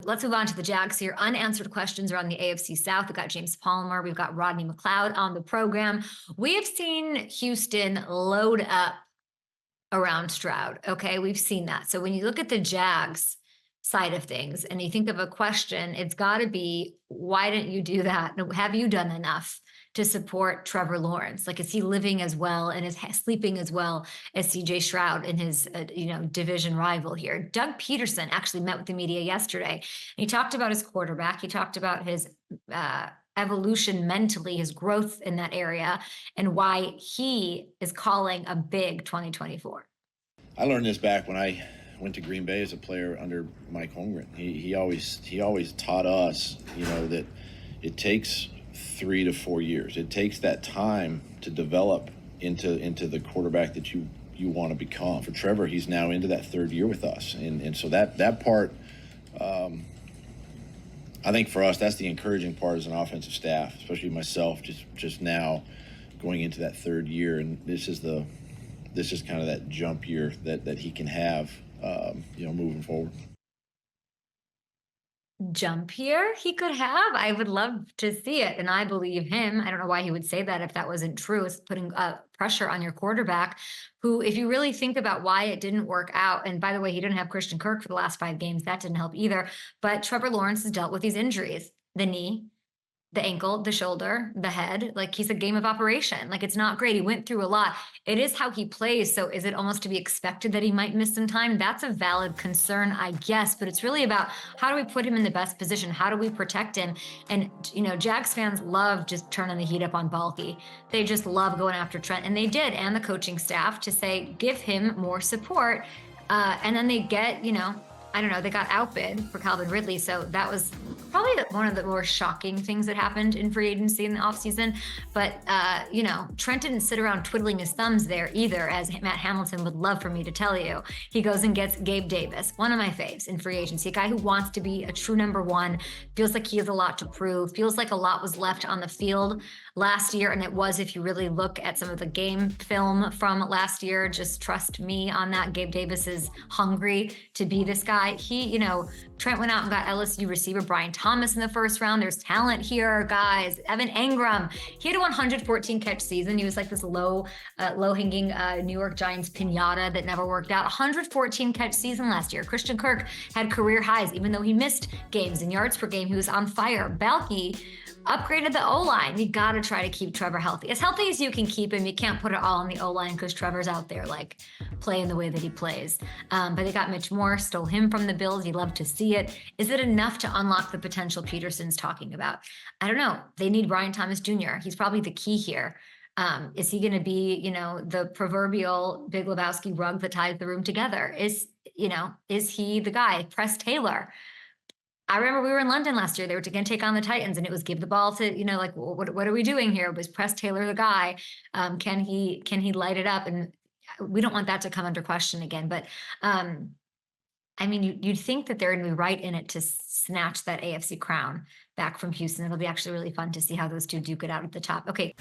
let's move on to the Jags here. Unanswered questions around the AFC South. We've got James Palmer. We've got Rodney McLeod on the program. We have seen Houston load up around Stroud. Okay, we've seen that. So when you look at the Jags side of things and you think of a question, it's got to be, why didn't you do that? Have you done enough to support Trevor Lawrence? Like, is he living as well and is sleeping as well as CJ Stroud and his, division rival here? Doug Pederson actually met with the media yesterday. He talked about his quarterback. He talked about his evolution mentally, his growth in that area, and why he is calling a big 2024. I learned this back when I went to Green Bay as a player under Mike Holmgren. He always taught us, that it takes 3 to 4 years. It takes that time to develop into the quarterback that you want to become. For Trevor, he's now into that 3rd year with us, and so that part, I think for us, that's the encouraging part as an offensive staff, especially myself, just now going into that 3rd year, and this is kind of that jump year that he can have, moving forward. Jump here he could have. I would love to see it, and I believe him. I don't know why he would say that if that wasn't true. It's putting pressure on your quarterback, who, if you really think about why it didn't work out, and by the way, he didn't have Christian Kirk for the last 5 games. That didn't help either. But Trevor Lawrence has dealt with these injuries: the knee, the ankle, the shoulder, the head. Like, he's a game of operation. Like, it's not great. He went through a lot. It is how he plays. So is it almost to be expected that he might miss some time? That's a valid concern, I guess. But it's really about, how do we put him in the best position? How do we protect him? And, Jags fans love just turning the heat up on Baalke. They just love going after Trent. And they did, and the coaching staff, to say, give him more support. And then they get, they got outbid for Calvin Ridley. So that was probably one of the more shocking things that happened in free agency in the offseason. But, Trent didn't sit around twiddling his thumbs there either, as Matt Hamilton would love for me to tell you. He goes and gets Gabe Davis, one of my faves in free agency, a guy who wants to be a true number 1, feels like he has a lot to prove, feels like a lot was left on the field last year. And it was, if you really look at some of the game film from last year, just trust me on that. Gabe Davis is hungry to be this guy. He, Trent went out and got LSU receiver Brian Thomas in the 1st round. There's talent here, guys. Evan Engram, he had a 114 catch season. He was like this low-hanging New York Giants pinata that never worked out. 114 catch season last year. Christian Kirk had career highs, even though he missed games in yards per game. He was on fire. Baalke upgraded the O-line. You got to try to keep Trevor healthy as you can keep him. You can't put it all on the O-line because Trevor's out there like playing the way that he plays. But they got Mitch Moore, stole him from the Bills. You love to see it. Is it enough to unlock the potential Pederson's talking about? I don't know. They need Brian Thomas Jr. He's probably the key here. Is he going to be, the proverbial Big Lebowski rug that ties the room together? Is he the guy? Press Taylor. I remember we were in London last year. They were going to take on the Titans, and it was give the ball to, what are we doing here? Was Press Taylor the guy? Can he light it up? And we don't want that to come under question again. But you'd think that they're going to be right in it to snatch that AFC crown back from Houston. It'll be actually really fun to see how those two duke it out at the top. Okay.